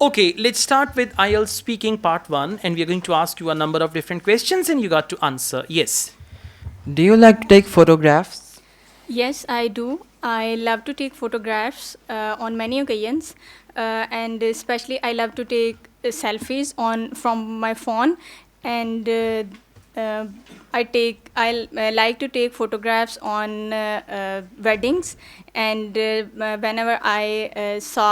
Okay, let's start with IELTS speaking part 1, and we're going to ask you a number of different questions and you got to answer. Yes. Do you like to take photographs? Yes, I do. I love to take photographs on many occasions, and especially I love to take selfies on from my phone, and uh, I like to take photographs on weddings, and whenever I see.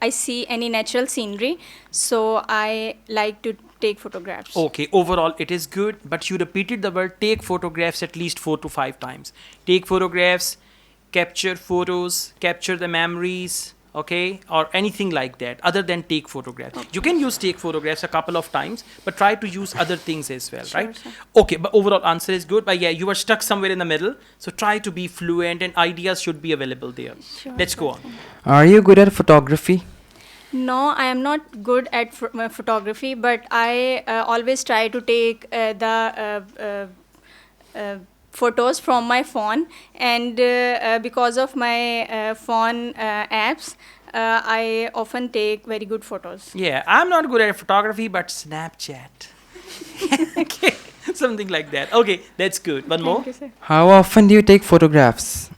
I see any natural scenery, so I like to take photographs. Okay, overall it is good, but you repeated the word take photographs at least 4 to 5 times. Take photographs, capture photos, capture the memories, okay, or anything like that other than take photographs. Okay. You can use take photographs a couple of times, but try to use other things as well, Sure, right? sir. Okay, but overall answer is good, but yeah, you are stuck somewhere in the middle, so try to be fluent and ideas should be available there. Sure, Let's sir. go on. Are you good at photography? No, I am not good at photography, but I always try to take photos from my phone, and because of my phone apps, I often take very good photos. Yeah, I'm not good at photography, but Snapchat. Okay, something like that. Okay, that's good. One more. Thank you, sir. How often do you take photographs?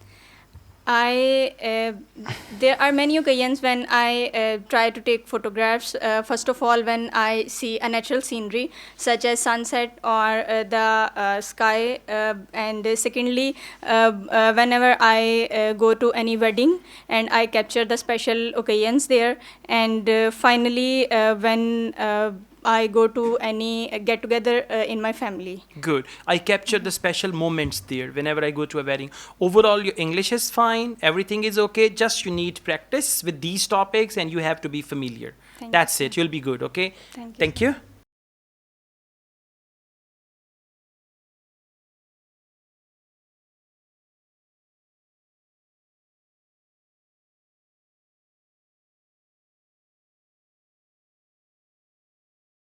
There are many occasions when I try to take photographs. First of all, when I see a natural scenery such as sunset or the sky, and secondly, whenever I go to any wedding and I capture the special occasions there, and finally when I go to any get together in my family. Good. I capture the special moments there whenever I go to a wedding. Overall, your English is fine. Everything is okay. Just you need practice with these topics and you have to be familiar. Thank That's you. it. You'll be good, okay? Thank you. Thank you.